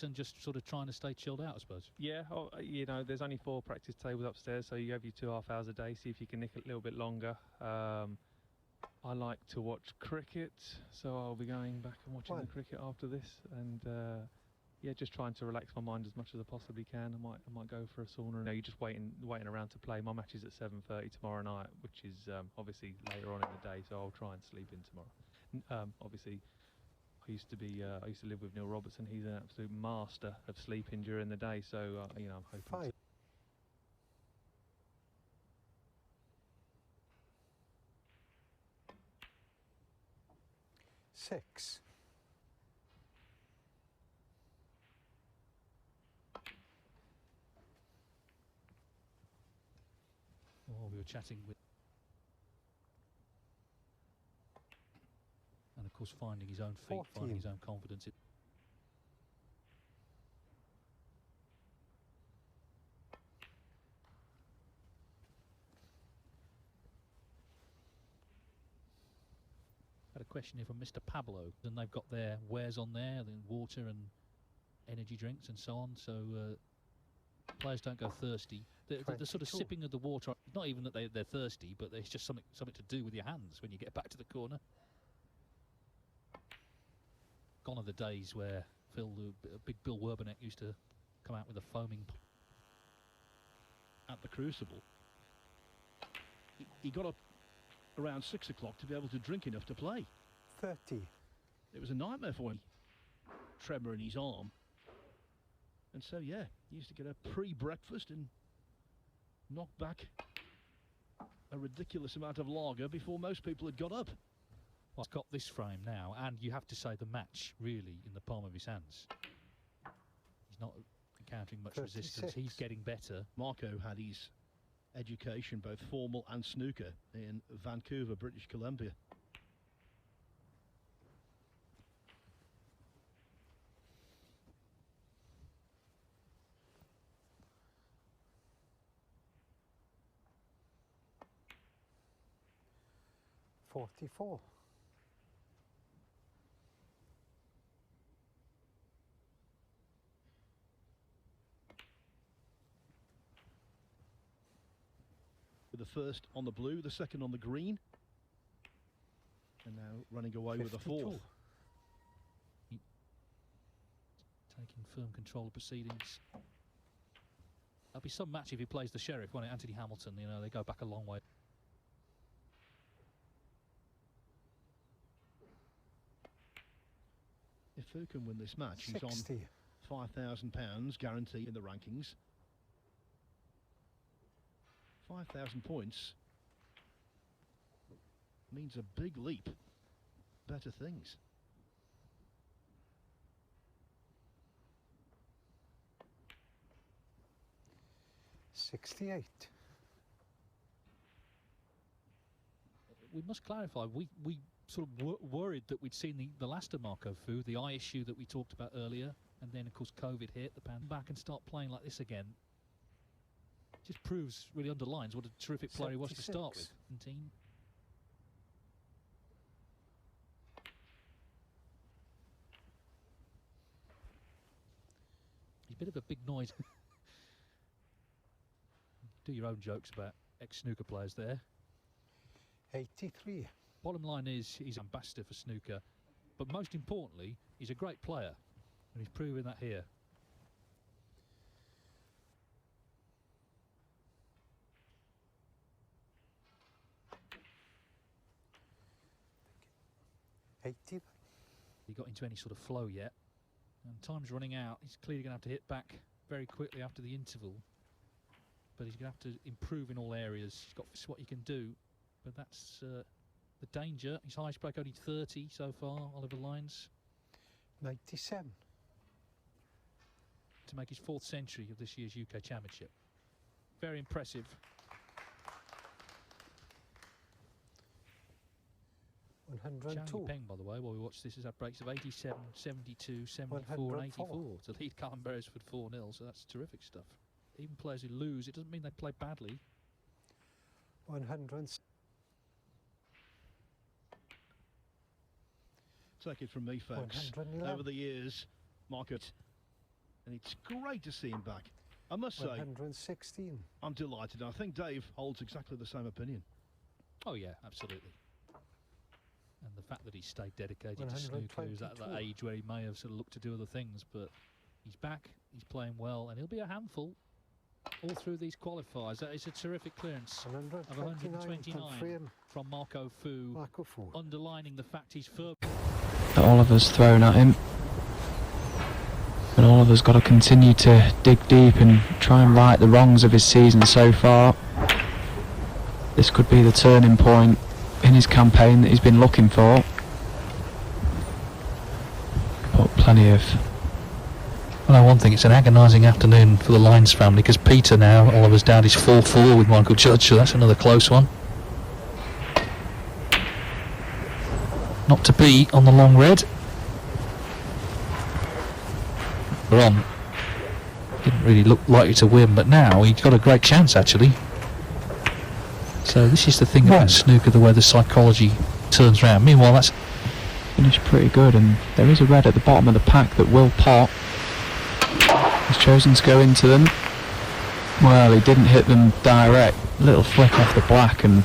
and just sort of trying to stay chilled out, I suppose. Yeah, you know, there's only 4 practice tables upstairs, so you have your 2.5 hours a day, see if you can nick a little bit longer. I like to watch cricket, so I'll be going back and watching the cricket after this, and yeah, just trying to relax my mind as much as I possibly can. I might go for a sauna. You know, you're just waiting around to play. My match is at 7:30 tomorrow night, which is obviously later on in the day, so I'll try and sleep in tomorrow. Obviously, I used to live with Neil Robertson. He's an absolute master of sleeping during the day, so you know, I'm hoping. 6. Oh, we were chatting with, and of course finding his own feet, 14. finding his own confidence. Had a question here from Mr. Pablo, and they've got their wares on there, then water and energy drinks and so on, so players don't go thirsty. The sort of sipping of the water, not even that they're thirsty, but there's just something to do with your hands when you get back to the corner. Gone are the days where big Bill Werbeneck used to come out with a foaming at the Crucible. He got up around 6 o'clock to be able to drink enough to play. 30. It was a nightmare for him. Tremor in his arm. And so, yeah, he used to get a pre-breakfast and knock back a ridiculous amount of lager before most people had got up. Well, he's got this frame now, and you have to say the match really in the palm of his hands. He's not encountering much 36. resistance. He's getting better. Marco had his education, both formal and snooker, in Vancouver, British Columbia. .44. With the first on the blue, the second on the green, and now running away 52. With the fourth. Taking firm control of proceedings. There'll be some match if he plays the Sheriff, won't it? Anthony Hamilton, you know, they go back a long way. If Fu can win this match, 60. He's on £5,000 guarantee in the rankings. 5,000 points means a big leap. Better things. .68. We must clarify, we sort of worried that we'd seen the last of Marco Fu, the eye issue that we talked about earlier, and then of course COVID hit, the pan back and start playing like this again. Just proves, really underlines what a terrific player 76. He was to start with. 17. He's a bit of a big noise. Do your own jokes about ex-snooker players there. 83. Bottom line is, he's an ambassador for snooker, but most importantly, he's a great player, and he's proving that here. He got into any sort of flow yet, and time's running out. He's clearly going to have to hit back very quickly after the interval, but he's going to have to improve in all areas. He's got what he can do, but that's the danger. His highest break only 30 so far, Oliver Lyons. 97. To make his 4th century of this year's UK Championship. Very impressive. 102. Zhang Peng, by the way, while we watch this, has had breaks of 87, 72, 74 and 84 to lead Callum Beresford 4-0, so that's terrific stuff. Even players who lose, it doesn't mean they play badly. 100. Take it from me, folks. Over the years, Marco And it's great to see him back. I must say, 116. I'm delighted. I think Dave holds exactly the same opinion. Oh yeah, absolutely. And the fact that he stayed dedicated to snooker, he was at that age where he may have sort of looked to do other things, but he's back, he's playing well, and he'll be a handful all through these qualifiers. That is a terrific clearance of 129 from Marco Fu, underlining the fact he's firm. Oliver's thrown at him, but Oliver's got to continue to dig deep and try and right the wrongs of his season so far. This could be the turning point in his campaign that he's been looking for. But plenty of... Well, one thing, it's an agonising afternoon for the Lyons family, because Peter now, Oliver's dad, is 4-4 with Michael Judge, so that's another close one. Not to be on the long red. Ron didn't really look likely to win, but now he's got a great chance actually. So this is the thing about snooker, the way the psychology turns around. Meanwhile, that's finished pretty good, and there is a red at the bottom of the pack that will pop. He's chosen to go into them. Well, he didn't hit them direct. Little flick off the black and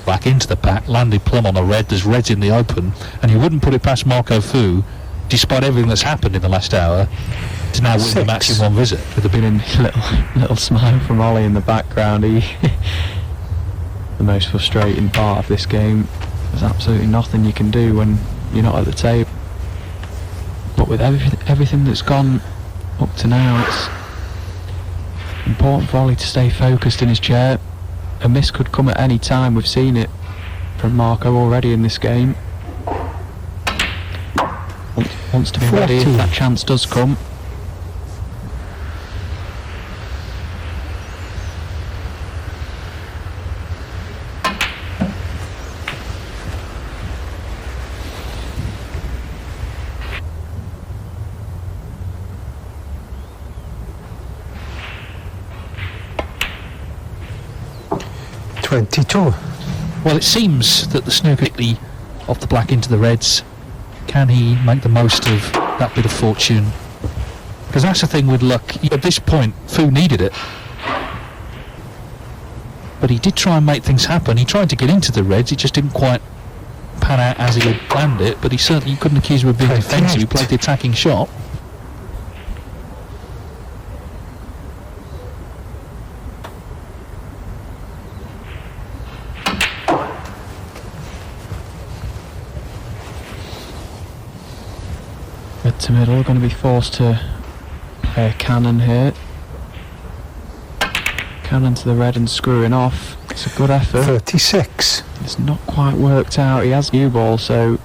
back into the pack, landed plumb on a red. There's reds in the open, and you wouldn't put it past Marco Fu, despite everything that's happened in the last hour, to now win the match in one visit. With a bit little smile from Ollie in the background. He the most frustrating part of this game. There's absolutely nothing you can do when you're not at the table. But with everything that's gone up to now, it's important for Ollie to stay focused in his chair. A miss could come at any time. We've seen it from Marco already in this game. Wants to be ready if that chance does come. Well, it seems that the snooker off the black into the reds. Can he make the most of that bit of fortune? Because that's the thing with luck. At this point, Fu needed it, but he did try and make things happen. He tried to get into the reds. It just didn't quite pan out as he had planned it. But you couldn't accuse him of being defensive. He played the attacking shot. To middle, going to be forced to play a cannon here. Cannon to the red and screwing off. It's a good effort. 36. It's not quite worked out. He has new ball, so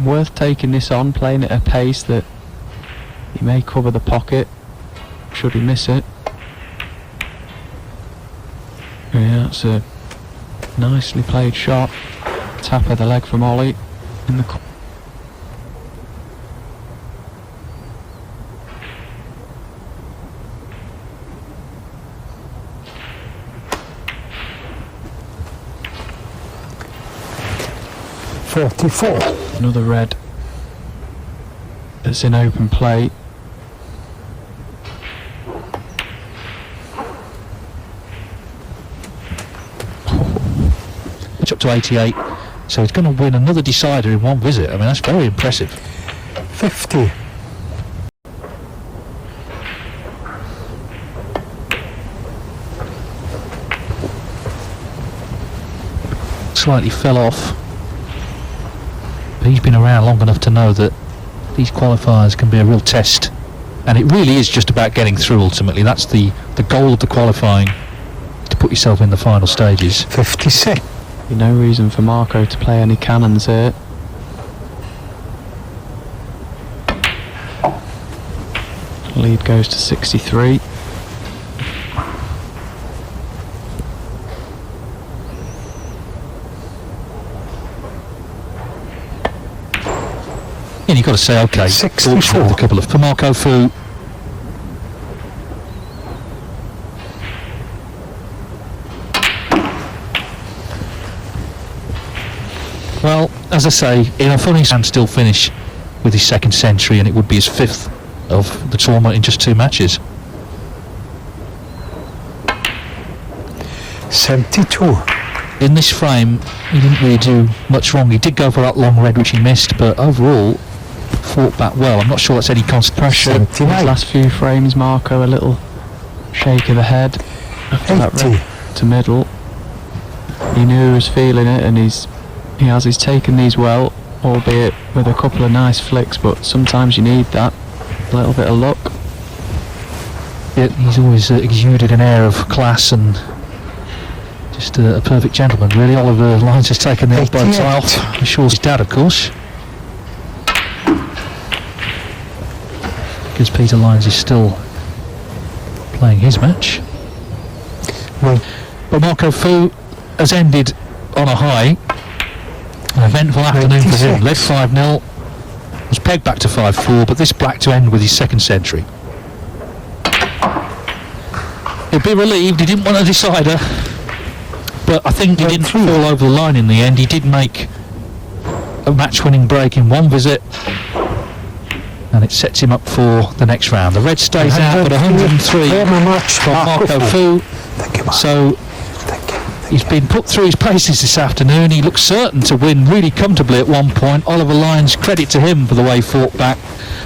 worth taking this on, playing at a pace that he may cover the pocket should he miss it. Yeah, that's a nicely played shot. Tap of the leg from Ollie in the corner. Another red that's in open play. It's up to 88, so he's going to win another decider in one visit. I mean, that's very impressive. 50. Slightly fell off. He's been around long enough to know that these qualifiers can be a real test, and it really is just about getting through ultimately. That's the goal of the qualifying, to put yourself in the final stages. 56. No reason for Marco to play any cannons here. Lead goes to 63. And you've got to say, okay, 64. A couple of for Marco Fu. Well, as I say, in a funny standstill finish with his second century, and it would be his fifth of the tournament in just 2 matches. 72. In this frame, he didn't really do much wrong. He did go for that long red, which he missed, but overall, fought back well. I'm not sure that's any concentration. His last few frames, Marco, a little shake of the head after that red to middle. He knew he was feeling it, and he's taken these well, albeit with a couple of nice flicks, but sometimes you need that little bit of luck. Yeah, he's always exuded an air of class and just a perfect gentleman, really. Oliver Lyons has taken the elbow tie off. I'm sure his dad, of course, because Peter Lyons is still playing his match. Well, but Marco Fu has ended on a high. An eventful afternoon for him. Led 5-0, was pegged back to 5-4, but this black to end with his second century. He'll be relieved. He didn't want a decider, but I think he didn't fall over the line in the end. He did make a match-winning break in one visit, and it sets him up for the next round. The red stays out at 103 from Marco Fu, so he's been put through his paces this afternoon. He looks certain to win really comfortably at one point. Oliver Lyons, credit to him for the way he fought back,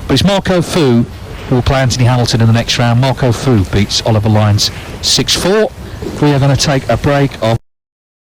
but it's Marco Fu who will play Anthony Hamilton in the next round. Marco Fu beats Oliver Lyons 6-4. We are going to take a break of